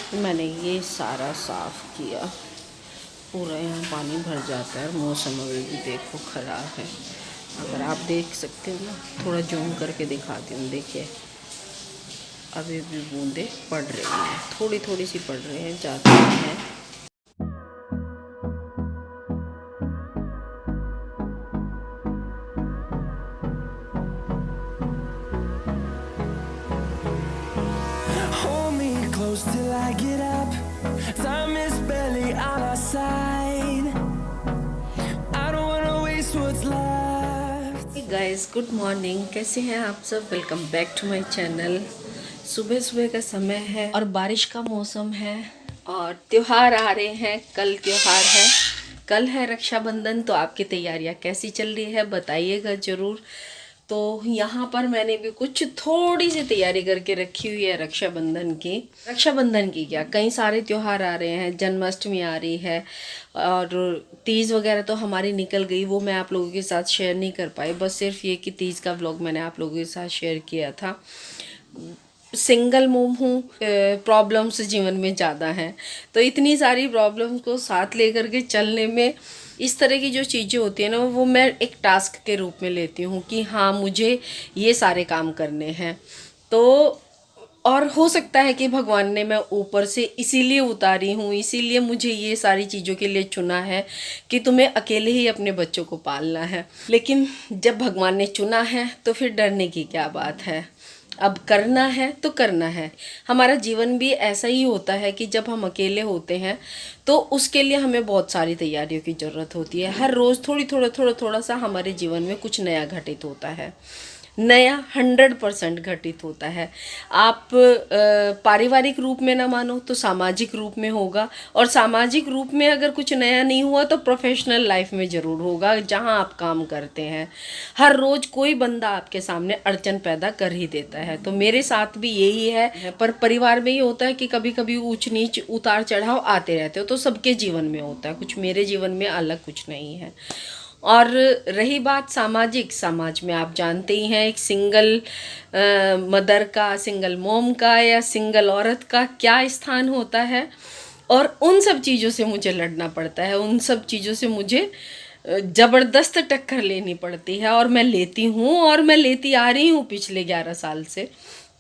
मैंने ये सारा साफ़ किया, पूरा यहाँ पानी भर जाता है। मौसम अभी भी देखो ख़राब है। अगर आप देख सकते हो ना, थोड़ा जूम करके दिखाती हूँ। देखिए अभी भी बूंदें पड़ रही हैं, थोड़ी थोड़ी सी पड़ रही हैं, ज़्यादा नहीं है। Hold me close till I get up. Time is barely on our side. I don't wanna waste what's left. Guys good morning, कैसे हैं आप सब? Welcome back to my channel. सुबह सुबह का समय है और बारिश का मौसम है और त्योहार आ रहे हैं। कल त्योहार है, कल है रक्षाबंधन। तो आपकी तैयारियां कैसी चल रही है बताइएगा ज़रूर। तो यहाँ पर मैंने भी कुछ थोड़ी सी तैयारी करके रखी हुई है रक्षाबंधन की। रक्षाबंधन की क्या, कई सारे त्योहार आ रहे हैं। जन्माष्टमी आ रही है और तीज वगैरह तो हमारी निकल गई, वो मैं आप लोगों के साथ शेयर नहीं कर पाई। बस सिर्फ ये कि तीज का व्लॉग मैंने आप लोगों के साथ शेयर किया था। सिंगल मोम हूँ, प्रॉब्लम्स जीवन में ज़्यादा हैं, तो इतनी सारी प्रॉब्लम्स को साथ लेकर के चलने में इस तरह की जो चीज़ें होती हैं ना, वो मैं एक टास्क के रूप में लेती हूँ कि हाँ मुझे ये सारे काम करने हैं। तो और हो सकता है कि भगवान ने मैं ऊपर से इसीलिए उतारी हूँ, इसीलिए मुझे ये सारी चीज़ों के लिए चुना है कि तुम्हें अकेले ही अपने बच्चों को पालना है। लेकिन जब भगवान ने चुना है तो फिर डरने की क्या बात है। अब करना है तो करना है। हमारा जीवन भी ऐसा ही होता है कि जब हम अकेले होते हैं तो उसके लिए हमें बहुत सारी तैयारियों की ज़रूरत होती है। हर रोज़ थोड़ा सा हमारे जीवन में कुछ नया घटित होता है, नया 100% घटित होता है। आप पारिवारिक रूप में ना मानो तो सामाजिक रूप में होगा, और सामाजिक रूप में अगर कुछ नया नहीं हुआ तो प्रोफेशनल लाइफ में ज़रूर होगा, जहां आप काम करते हैं। हर रोज़ कोई बंदा आपके सामने अड़चन पैदा कर ही देता है। तो मेरे साथ भी यही है। पर परिवार में ये होता है कि कभी कभी ऊंच नीच उतार चढ़ाव आते रहते हो, तो सबके जीवन में होता है, कुछ मेरे जीवन में अलग कुछ नहीं है। और रही बात सामाजिक, समाज में आप जानते ही हैं एक सिंगल मदर का, सिंगल मोम का या सिंगल औरत का क्या स्थान होता है। और उन सब चीज़ों से मुझे लड़ना पड़ता है, उन सब चीज़ों से मुझे ज़बरदस्त टक्कर लेनी पड़ती है, और मैं लेती हूँ और मैं लेती आ रही हूँ पिछले 11 साल से।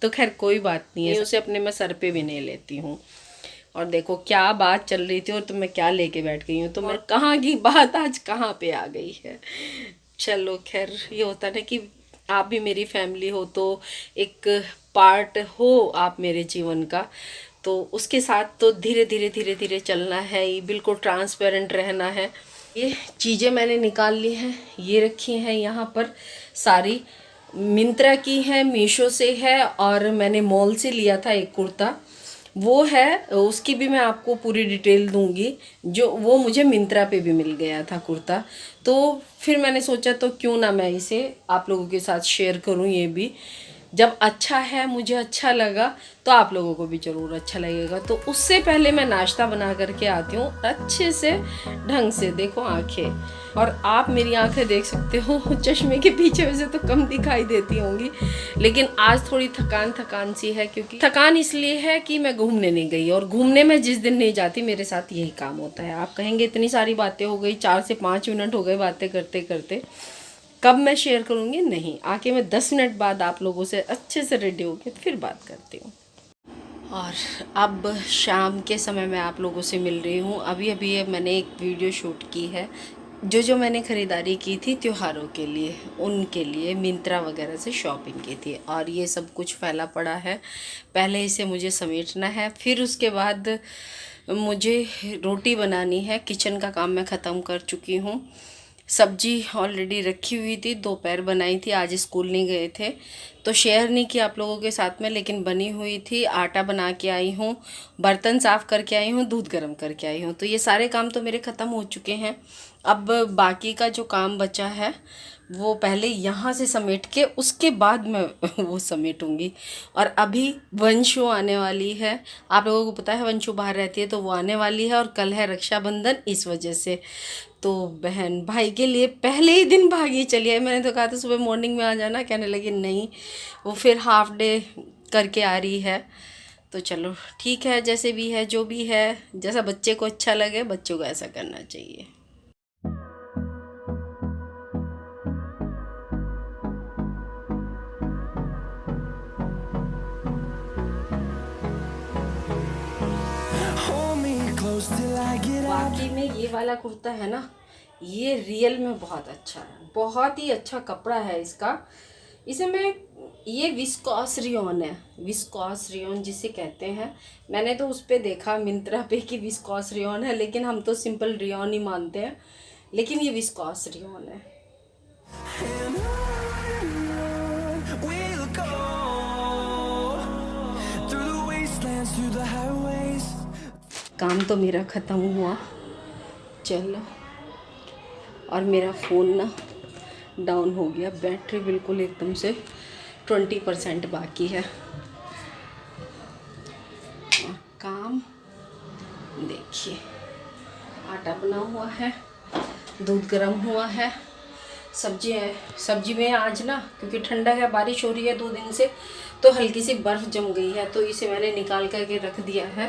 तो खैर कोई बात नहीं है, उसे अपने मैं सर पे भी नहीं लेती हूँ। और देखो क्या बात चल रही थी और तो मैं क्या लेके बैठ गई हूँ, तो मैं कहाँ की बात आज कहाँ पे आ गई है। चलो खैर, ये होता है कि आप भी मेरी फैमिली हो, तो एक पार्ट हो आप मेरे जीवन का। तो उसके साथ तो धीरे धीरे धीरे धीरे चलना है, ये बिल्कुल ट्रांसपेरेंट रहना है। ये चीज़ें मैंने निकाल ली हैं, ये रखी हैं यहाँ पर सारी। मिंत्रा की है, मीशो से है, और मैंने मॉल से लिया था एक कुर्ता, वो है। उसकी भी मैं आपको पूरी डिटेल दूंगी। जो वो मुझे मिंत्रा पे भी मिल गया था कुर्ता, तो फिर मैंने सोचा तो क्यों ना मैं इसे आप लोगों के साथ शेयर करूं। ये भी जब अच्छा है, मुझे अच्छा लगा, तो आप लोगों को भी ज़रूर अच्छा लगेगा। तो उससे पहले मैं नाश्ता बना करके आती हूँ अच्छे से ढंग से। देखो आंखें, और आप मेरी आंखें देख सकते हो, चश्मे के पीछे वैसे तो कम दिखाई देती होंगी, लेकिन आज थोड़ी थकान थकान सी है। क्योंकि थकान इसलिए है कि मैं घूमने नहीं गई, और घूमने में जिस दिन नहीं जाती मेरे साथ यही काम होता है। आप कहेंगे इतनी सारी बातें हो गई, 4 से 5 मिनट हो गए बातें करते करते, कब मैं शेयर करूँगी? नहीं, आके मैं 10 मिनट बाद आप लोगों से अच्छे से रेडी होके फिर बात करती हूँ। और अब शाम के समय मैं आप लोगों से मिल रही हूँ। अभी अभी मैंने एक वीडियो शूट की है, जो मैंने ख़रीदारी की थी त्योहारों के लिए, उनके लिए मिंत्रा वगैरह से शॉपिंग की थी, और ये सब कुछ फैला पड़ा है। पहले इसे मुझे समेटना है, फिर उसके बाद मुझे रोटी बनानी है। किचन का काम मैं ख़त्म कर चुकी हूँ। सब्जी ऑलरेडी रखी हुई थी, दोपहर बनाई थी, आज स्कूल नहीं गए थे तो शेयर नहीं किया आप लोगों के साथ में, लेकिन बनी हुई थी। आटा बना के आई हूँ, बर्तन साफ़ करके आई हूँ, दूध गर्म करके आई हूँ। तो ये सारे काम तो मेरे ख़त्म हो चुके हैं। अब बाकी का जो काम बचा है वो पहले यहाँ से समेट के उसके बाद मैं वो समेटूंगी। और अभी वंशु आने वाली है, आप लोगों को पता है वंशु बाहर रहती है, तो वो आने वाली है। और कल है रक्षाबंधन, इस वजह से तो बहन भाई के लिए पहले ही दिन भागी चली आई। मैंने तो कहा था सुबह मॉर्निंग में आ जाना, कहने लगी नहीं, वो फिर हाफ डे करके आ रही है। तो चलो ठीक है, जैसे भी है जो भी है, जैसा बच्चे को अच्छा लगे बच्चों को ऐसा करना चाहिए। Hold me close till I get up. बाकी में ये वाला कुर्ता है ना, ये रियल में बहुत अच्छा है, बहुत ही अच्छा कपड़ा है इसका। इसे मैं, ये विस्कॉस रियोन है, विस्कॉस रियोन जिसे कहते हैं। मैंने तो उस पे देखा मिंत्रा पे कि विस्कॉस रियोन है, लेकिन हम तो सिंपल रियोन ही मानते हैं, लेकिन ये विस्कॉस रियोन है। And on we'll go through the wastelands, through the highways. काम तो मेरा ख़त्म हुआ, चलो। और मेरा फ़ोन ना डाउन हो गया, बैटरी बिल्कुल एकदम से 20% बाकी है। और काम देखिए, आटा बना हुआ है, दूध गर्म हुआ है, सब्जी में आज ना, क्योंकि ठंडा है, बारिश हो रही है 2 दिन से, तो हल्की सी बर्फ़ जम गई है, तो इसे मैंने निकाल करके रख दिया है।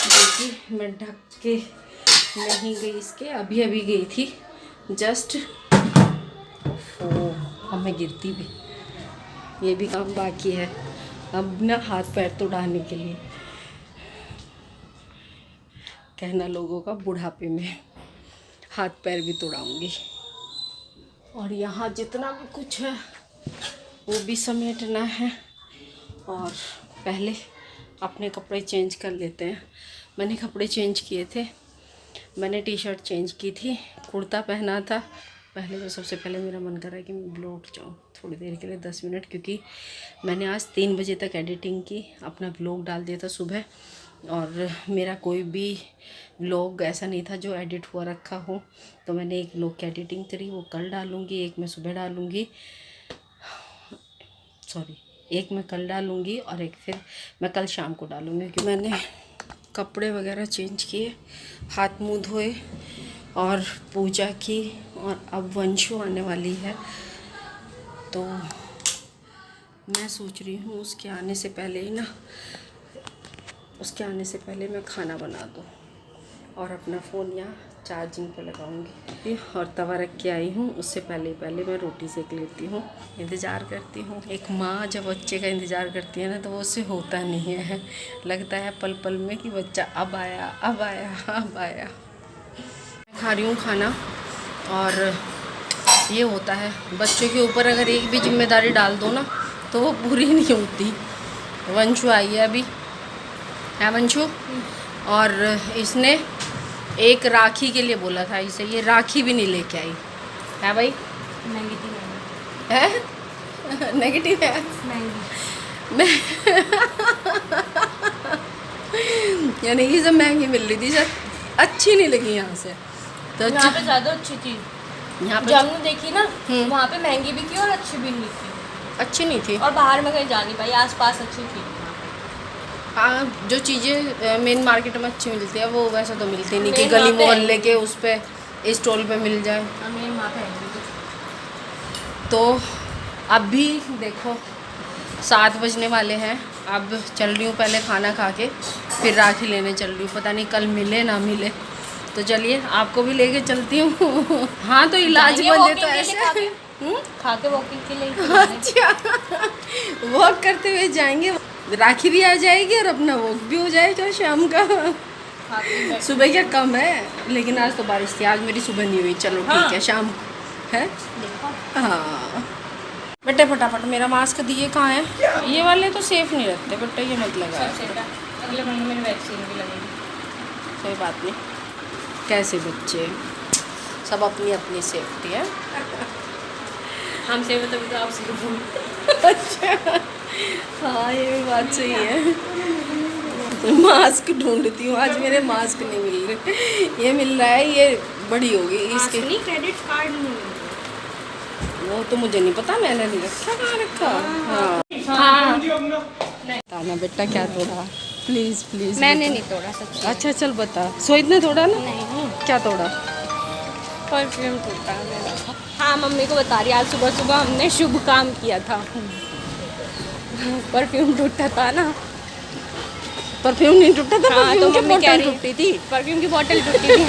क्योंकि मैं ढक के नहीं गई इसके, अभी अभी गई थी जस्ट। अब मैं गिरती भी, ये भी काम बाकी है अब ना, हाथ पैर तोड़ाने के लिए। कहना लोगों का, बुढ़ापे में हाथ पैर भी तोड़ाऊंगी। और यहाँ जितना भी कुछ है वो भी समेटना है। और पहले अपने कपड़े चेंज कर लेते हैं। मैंने कपड़े चेंज किए थे, मैंने टी शर्ट चेंज की थी, कुर्ता पहना था। पहले तो सबसे पहले मेरा मन कर रहा है कि मैं ब्लॉग जाऊँ थोड़ी देर के लिए, 10 मिनट, क्योंकि मैंने आज 3 बजे तक एडिटिंग की, अपना ब्लॉग डाल दिया था सुबह। और मेरा कोई भी व्लॉग ऐसा नहीं था जो एडिट हुआ रखा हो, तो मैंने एक व्लॉग की एडिटिंग करी, वो कल डालूँगी, एक मैं सुबह डालूँगी, एक मैं कल डालूँगी और एक फिर मैं कल शाम को डालूँगी। क्योंकि मैंने कपड़े वगैरह चेंज किए, हाथ मुँह धोए और पूजा की। और अब वंशु आने वाली है, तो मैं सोच रही हूँ उसके आने से पहले ही ना, उसके आने से पहले मैं खाना बना दूँ और अपना फ़ोन यहाँ चार्जिंग पे लगाऊंगी। और तवा रख के आई हूँ, उससे पहले मैं रोटी सेक लेती हूँ। इंतज़ार करती हूँ। एक माँ जब बच्चे का इंतज़ार करती है ना, तो वो उससे होता नहीं है, लगता है पल पल में कि बच्चा अब आया अब आया अब आया। खा रही हूँ खाना, और ये होता है बच्चों के ऊपर अगर एक भी जिम्मेदारी डाल दो ना, तो वो पूरी नहीं होती। वंशु आई है अभी, है वंशु, और इसने एक राखी के लिए बोला था इसे, ये राखी भी नहीं लेके आई है भाई। नेगेटिव है, नेगेटिव है, यानी कि सब महंगी मिल रही थी, अच्छी नहीं लगी यहाँ से। तो यहाँ पे ज़्यादा अच्छी थी, यहाँ पे जब हमने देखी ना वहाँ पे महंगी भी थी और अच्छी भी नहीं थी, अच्छी नहीं थी। और बाहर में कहीं जा नहीं पाई, आसपास अच्छी थी। हाँ, जो चीज़ें मेन मार्केट में अच्छी मिलती है वो वैसा तो मिलती नहीं कि मेन गली वहाँ पे मोहल्ले के उस पे स्टॉल पे मिल जाए। हमें वहाँ पे तो अब भी देखो 7 बजने वाले हैं, अब चल रही हूँ पहले खाना खा के, फिर राखी लेने चल रही हूँ। पता नहीं कल मिले ना मिले, तो चलिए आपको भी लेके चलती हूँ। हाँ, तो इलाज बंदे तो ऐसे खा के वॉकिंग के लिए। अच्छा, वॉक करते हुए जाएंगे, राखी भी आ जाएगी और अपना वॉक भी हो जाएगा शाम का। सुबह क्या कम है, लेकिन आज तो बारिश थी, आज मेरी सुबह नहीं हुई। चलो ठीक है, शाम को है। हाँ बेटे, फटाफट मेरा मास्क दिए कहाँ है? ये वाले तो सेफ नहीं रखते बेटा, ये मत लगा। अगले महीने मेरी वैक्सीन भी लगेगी। कोई बात नहीं, कैसे बच्चे सब अपनी अपनी सेफ्टी है। हम सेफ तभी तो आप सेफ हो। अच्छा, हाँ ये भी बात सही है। मास्क ढूंढती हूँ, आज मेरे मास्क नहीं मिल रहे। ये मिल रहा है, ये बड़ी होगी इसके। नहीं, क्रेडिट कार्ड नहीं मिल वो तो मुझे नहीं पता, मैंने नहीं रखा, कहाँ रखा। हाँ बताना बेटा, क्या तोड़ा? Please please. मैंने नहीं तोड़ा सच। अच्छा चल बता। सोहित ने तोड़ा ना? नहीं, क्या तोड़ा? परफ्यूम टूटा मेरा। हाँ, मम्मी को बता रही, आज सुबह सुबह हमने शुभ काम किया था। परफ्यूम टूटा था ना, परफ्यूम नहीं टूटा था, हाँ, परफ्यूम की मम्मी कह बोतल रही टूटी थी। परफ्यूम की बोतल टूटी थी।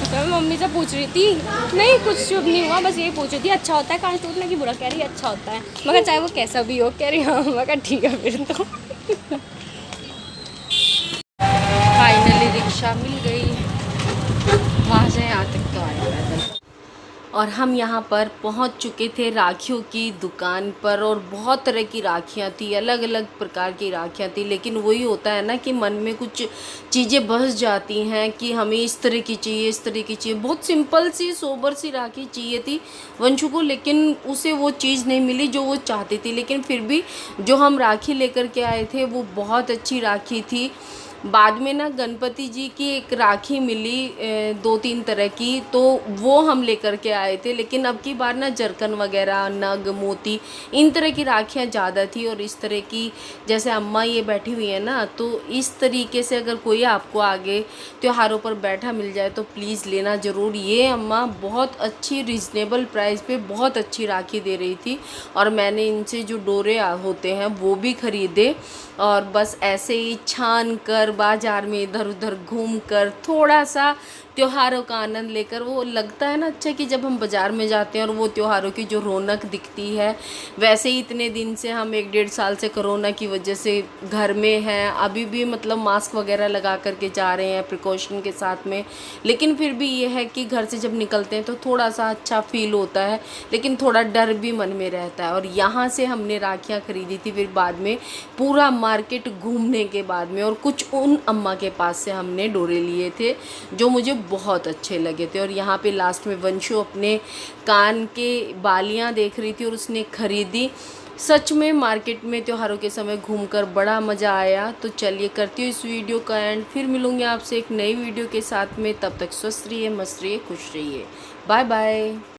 तो मैं मम्मी से पूछ रही थी, नहीं कुछ शुभ नहीं हुआ, बस यही पूछ रही थी अच्छा होता है कांच टूटना की बुरा, कह रही अच्छा होता है। मगर चाहे वो कैसा भी हो, कह रही हाँ। मगर ठीक है फिर तो। फाइनली रिक्शा मिल गई, वहाँ से यहाँ तक तो आए पैदल। और हम यहाँ पर पहुँच चुके थे राखियों की दुकान पर, और बहुत तरह की राखियाँ थी, अलग अलग प्रकार की राखियाँ थी। लेकिन वही होता है ना कि मन में कुछ चीज़ें बस जाती हैं कि हमें इस तरह की चाहिए, इस तरह की चाहिए। बहुत सिंपल सी सोबर सी राखी चाहिए थी वंशु को, लेकिन उसे वो चीज़ नहीं मिली जो वो चाहती थी। लेकिन फिर भी जो हम राखी लेकर के आए थे वो बहुत अच्छी राखी थी। बाद में ना गणपति जी की एक राखी मिली 2-3 तरह की, तो वो हम लेकर के आए थे। लेकिन अब की बार ना जरकन वगैरह, नग, मोती, इन तरह की राखियाँ ज़्यादा थी। और इस तरह की जैसे अम्मा ये बैठी हुई है ना, तो इस तरीके से अगर कोई आपको आगे त्योहारों पर बैठा मिल जाए तो प्लीज़ लेना ज़रूर। ये अम्मा बहुत अच्छी रिजनेबल प्राइस पे बहुत अच्छी राखी दे रही थी, और मैंने इनसे जो डोरे होते हैं वो भी ख़रीदे। और बस ऐसे ही छान कर बाज़ार में इधर उधर घूम कर थोड़ा सा त्योहारों का आनंद लेकर, वो लगता है ना अच्छा कि जब हम बाज़ार में जाते हैं और वो त्योहारों की जो रौनक दिखती है। वैसे ही इतने दिन से हम 1-1.5 साल से कोरोना की वजह से घर में हैं, अभी भी मतलब मास्क वगैरह लगा करके जा रहे हैं प्रिकॉशन के साथ में। लेकिन फिर भी ये है कि घर से जब निकलते हैं तो थोड़ा सा अच्छा फील होता है, लेकिन थोड़ा डर भी मन में रहता है। और यहाँ से हमने राखियाँ ख़रीदी थी, फिर बाद में पूरा मार्केट घूमने के बाद में, और कुछ उन अम्मा के पास से हमने डोरे लिए थे जो मुझे बहुत अच्छे लगे थे। और यहाँ पे लास्ट में वंशु अपने कान के बालियाँ देख रही थी और उसने ख़रीदी। सच में मार्केट में त्योहारों के समय घूमकर बड़ा मज़ा आया। तो चलिए करती हूँ इस वीडियो का एंड, फिर मिलूँगी आपसे एक नई वीडियो के साथ में। तब तक स्वस्थ रहिए, मस्त रहिए, खुश रहिए। Bye bye.